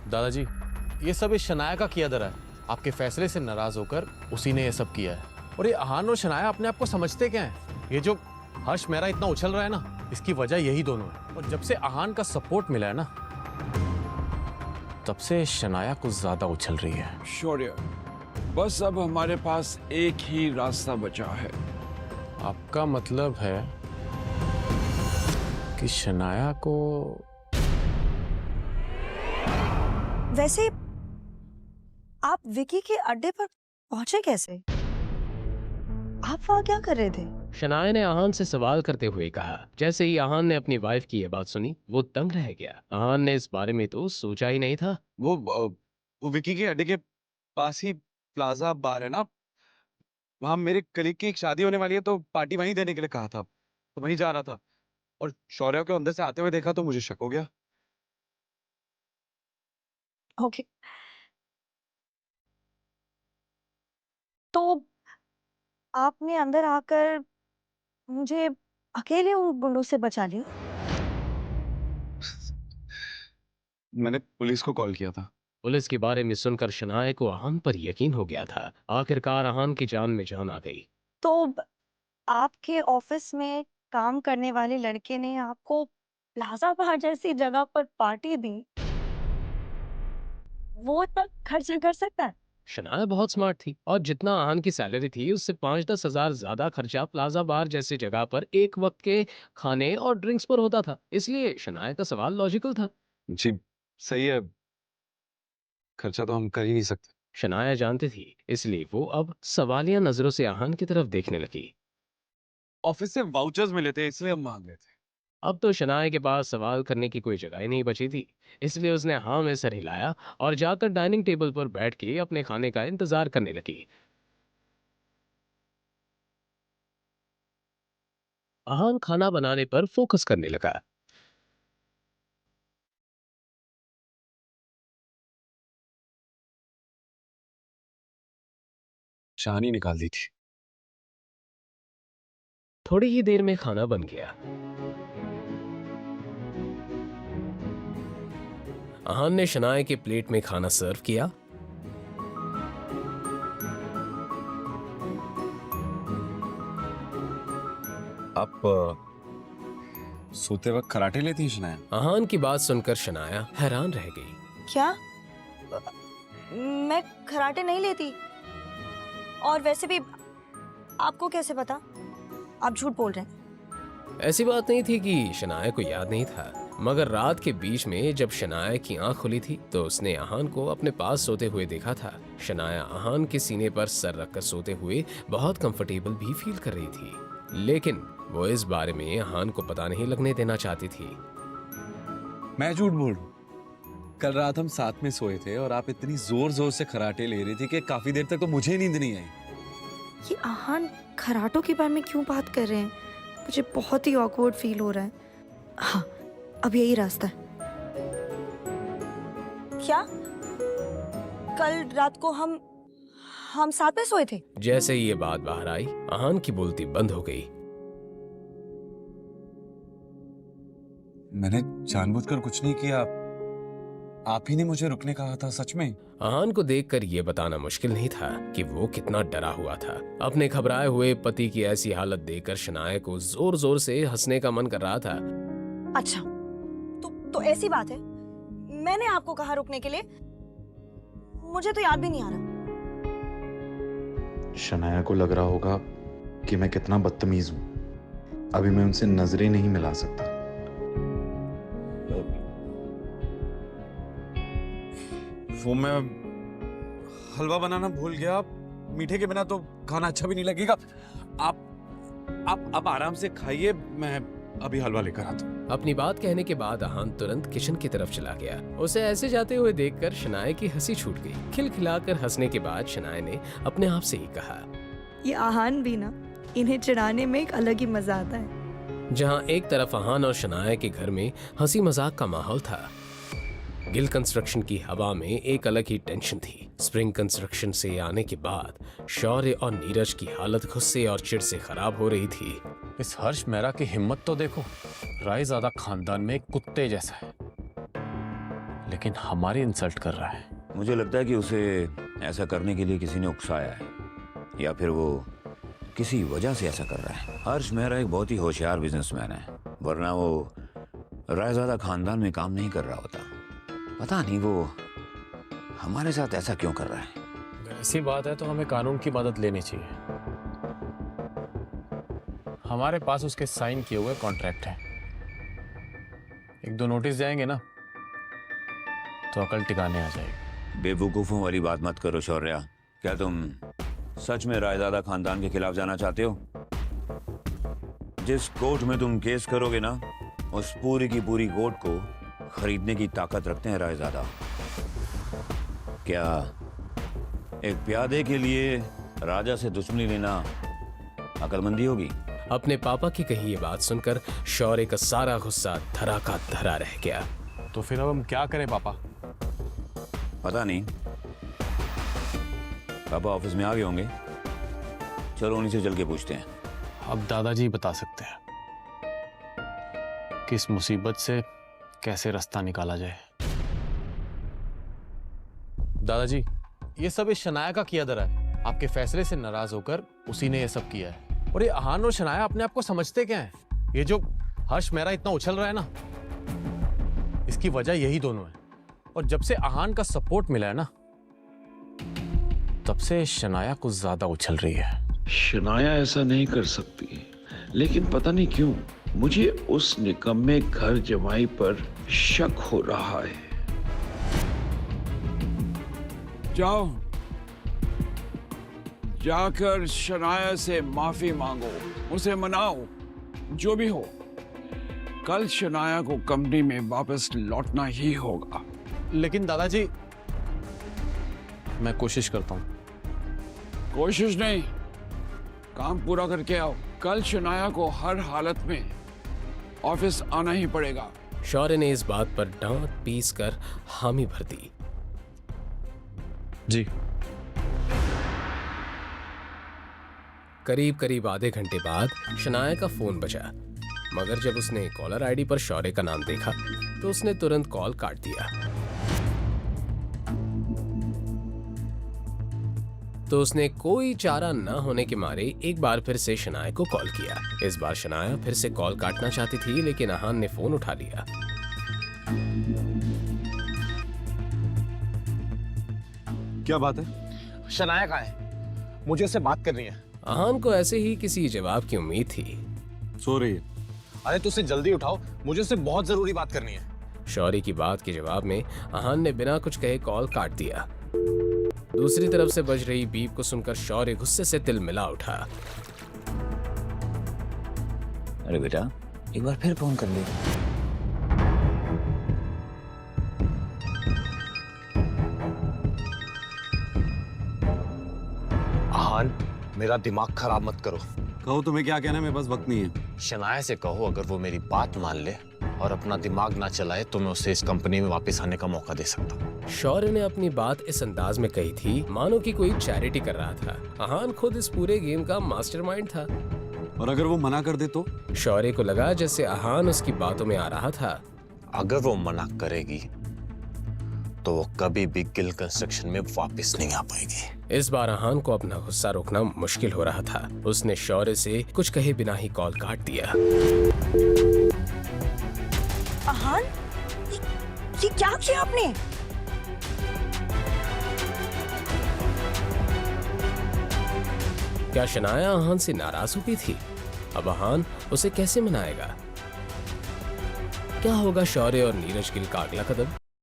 दादाजी, ये सब इस शनाया का किया धरा है। आपके फैसले से नाराज होकर उसी ने ये सब किया है। और ये अहान और शनाया अपने आप को समझते क्या है? ये जो हर्ष मेरा इतना उछल रहा है ना, इसकी वजह यही दोनों है। और जब से अहान का सपोर्ट मिला है ना, तब से शनाया कुछ ज्यादा उछल रही है। शौर्य, बस अब हमारे पास एक ही रास्ता बचा है। आपका मतलब है कि शनाया को... वैसे आप विकी के अड्डे पर पहुंचे कैसे? आप वहां क्या कर रहे थे? शनाया ने आहान से सवाल करते हुए कहा। जैसे ही आहान ने अपनी वाइफ की ये बात सुनी, वो दंग रह गया। आहान ने इस बारे में तो सोचा ही नहीं था। वो विकी के अड्डे के पास ही प्लाजा बार है ना, वहां मेरे कलीग की एक शादी होने वाली है, तो पार्टी वहीं देने के लिए कहा था, तो वहीं जा रहा था। और शौर्य को अंदर से आते हुए देखा तो मुझे शक हो गया। ओके, तो आपने अंदर आकर मुझे अकेले उन गुंडों से बचा लिया? मैंने पुलिस को कॉल किया था। पुलिस के बारे में सुनकर शनाया को आहान पर यकीन हो गया था। आखिरकार आहान की जान में जान आ गई। तो आपके ऑफिस में काम करने वाले लड़के ने आपको प्लाजा बार जैसी जगह पर पार्टी दी, वो इतना खर्चा कर सकता है? शनाया बहुत स्मार्ट थी और जितना आहान की सैलरी थी उससे 5-10 हजार ज्यादा खर्चा प्लाजा बार जैसी जगह पर एक वक्त के खाने और ड्रिंक्स पर होता था। इसलिए शनाया का सवाल लॉजिकल था। जी सही है, खर्चा तो हम कर ही नहीं सकते। शनाया जानती थी, इसलिए वो अब सवालिया नजरों से आहान की तरफ देखने लगी। ऑफिस से वाउचर्स मिले थे, इसलिए हम मांग रहे थे। अब तो शनाया के पास सवाल करने की कोई जगह ही नहीं बची थी, इसलिए उसने हाँ में सर हिलाया और जाकर डाइनिंग टेबल पर बैठ के अपने खाने का इंतजार करने लगी। आहान खाना बनाने पर फोकस करने लगा। चांदी निकाल दी थी। थोड़ी ही देर में खाना बन गया। आहान ने शनाया के प्लेट में खाना सर्व किया। आप सोते वक्त कराटे लेती हैं शनाया? आहान की बात सुनकर शनाया हैरान रह गई। क्या? मैं कराटे नहीं लेती। और वैसे भी आपको कैसे पता? आप झूठ बोल रहे हैं। ऐसी बात नहीं थी कि शनाया को याद नहीं था, मगर रात के बीच में जब शनाया की आंख खुली थी तो उसने आहान को अपने पास सोते हुए देखा था। शनाया आहान के सीने पर सर रखकर सोते हुए बहुत कंफर्टेबल भी फील कर रही थी, लेकिन वो इस बारे में आहान को पता नहीं लगने देना चाहती थी। मैं झूठ बोल रहा हूँ? कल रात हम साथ में सोए थे और आप इतनी जोर जोर से खराटे ले रही थी कि काफी देर तक तो मुझे नींद नहीं आई। ये आहान खराटों के बारे में क्यों बात कर रहे हैं? मुझे बहुत ही ऑकवर्ड फील हो रहा है। हाँ, अब यही रास्ता है। क्या? कल रात को हम साथ में सोए थे? जैसे ही ये बात बाहर आई, आहान की बोलती बंद हो गई। मैंने जानबूझकर कुछ नहीं किया, आप ही ने मुझे रुकने कहा था। सच में आहान को देखकर ये बताना मुश्किल नहीं था कि वो कितना डरा हुआ था। अपने घबराए हुए पति की ऐसी हालत देखकर शनाया को जोर जोर से हंसने का मन कर रहा था। अच्छा, तो ऐसी बात है। मैंने आपको कहा रुकने के लिए? मुझे तो याद भी नहीं आ रहा। शनाया को लग रहा होगा कि मैं कितना बदतमीज हूं। अभी मैं उनसे नजरें नहीं मिला सकता। वो मैं हलवा बनाना भूल गया। मीठे के बिना तो खाना अच्छा भी नहीं लगेगा। आप आराम से खाइए, मैं अभी हलवा लेकर आता हूँ। अपनी बात कहने के बाद आहान तुरंत किचन की तरफ चला गया। उसे ऐसे जाते हुए देखकर शनाया की हंसी छूट गई। खिलखिलाकर हंसने के बाद शनाया ने अपने आप से ही कहा, ये आहान भी ना, इन्हें चिढ़ाने में एक अलग ही मजा आता है। जहां एक तरफ आहान और शनाया के घर में हंसी मजाक का माहौल था, गिल कंस्ट्रक्शन की हवा में एक अलग ही टेंशन थी। स्प्रिंग कंस्ट्रक्शन से आने के बाद शौर्य और नीरज की हालत गुस्से और चिढ़ से खराब हो रही थी। इस हर्ष मेहरा की हिम्मत तो देखो, रायज़ादा खानदान में एक कुत्ते जैसा है। लेकिन हमारी इंसल्ट कर रहा है। मुझे लगता है कि उसे ऐसा करने के लिए किसी ने उकसाया है, या फिर वो किसी वजह से ऐसा कर रहा है। हर्ष मेहरा एक बहुत ही होशियार बिजनेसमैन है, वरना वो रायजादा खानदान में काम नहीं कर रहा होता। पता नहीं वो हमारे साथ ऐसा क्यों कर रहा है। अगर ऐसी बात है तो हमें कानून की मदद लेनी चाहिए। हमारे पास उसके साइन किए हुए कॉन्ट्रैक्ट है। एक दो नोटिस जाएंगे ना तो अकल टिकाने आ जाएगी। बेवकूफ़ों वाली बात मत करो शौर्या। क्या तुम सच में रायजादा खानदान के खिलाफ जाना चाहते हो? जिस कोर्ट में तुम केस करोगे ना, उस पूरी की पूरी कोर्ट को खरीदने की ताकत रखते हैं रायजादा। क्या एक प्यादे के लिए राजा से दुश्मनी लेना अकलमंदी होगी? अपने पापा की कही ये बात सुनकर शौर्य का सारा गुस्सा धरा का धरा रह गया। तो फिर अब हम क्या करें पापा? पता नहीं, पापा ऑफिस में आ गए होंगे। चलो उन्हीं से चल के पूछते हैं। अब दादाजी बता सकते हैं कि इस मुसीबत से कैसे रास्ता निकाला जाए। दादाजी, ये सब इस शनाया का किया धरा है। आपके फैसले से नाराज होकर उसी ने ये सब किया है। और ये अहान और शनाया अपने आप को समझते क्या है? ये जो हर्ष मेहरा इतना उछल रहा है ना, इसकी वजह यही दोनों है। और जब से अहान का सपोर्ट मिला है ना, तब से शनाया कुछ ज्यादा उछल रही है। शनाया ऐसा नहीं कर सकती, लेकिन पता नहीं क्यों मुझे उस निकम्मे घर जमाई पर शक हो रहा है। जाओ, जाकर शनाया से माफी मांगो, उसे मनाओ। जो भी हो, कल शनाया को कंपनी में वापस लौटना ही होगा। लेकिन दादाजी, मैं कोशिश करता हूं। कोशिश नहीं, काम पूरा करके आओ। कल शनाया को हर हालत में ऑफिस आना ही पड़ेगा। शौर्य ने इस बात पर दांत पीस कर हामी भर दी। जी। करीब करीब आधे घंटे बाद शनाया का फोन बजा, मगर जब उसने कॉलर आईडी पर शौर्य का नाम देखा तो उसने तुरंत कॉल काट दिया। तो उसने कोई चारा न होने के मारे एक बार फिर से शनाया को कॉल किया। इस बार शनाया फिर से कॉल काटना चाहती थी, लेकिन अहान ने फोन उठा लिया। क्या बात है? शनाया कहाँ है? मुझे उससे बात करनी है। अहान को ऐसे ही किसी जवाब की उम्मीद थी। सो रही है। अरे तो उसे जल्दी उठाओ, मुझे उससे बहुत जरूरी बात करनी है। शौर्य की बात के जवाब में अहान ने बिना कुछ कहे कॉल काट दिया। दूसरी तरफ से बज रही बीप को सुनकर शौर्य गुस्से से तिलमिला उठा। अरे बेटा, एक बार फिर फोन कर ले। अहान, मेरा दिमाग खराब मत करो। कहो तुम्हें क्या कहना है, मेरे पास वक्त नहीं है। शनाया से कहो अगर वो मेरी बात मान ले और अपना दिमाग ना चलाए तो मैं उसे इस कंपनी में वापस आने का मौका दे सकता हूँ। शौर्य ने अपनी बात इस अंदाज में कही थी मानो कि कोई चैरिटी कर रहा था। अहान खुद इस पूरे गेम का मास्टरमाइंड था। और अगर वो मना कर दे तो? शौर्य को लगा जैसे अहान उसकी बातों में आ रहा था। अगर वो मना करेगी तो वो कभी भी गिल कंस्ट्रक्शन में वापस नहीं आ पाएगी। इस बार अहान को अपना गुस्सा रोकना मुश्किल हो रहा था। उसने शौर्य से कुछ कहे बिना ही कॉल काट दिया। अहान, ये क्या किया आपने? क्या शनाया अहान से नाराज हो गई थी? अब अहान उसे कैसे मनाएगा? क्या होगा शौर्य और नीरज गिल का अगला कदम?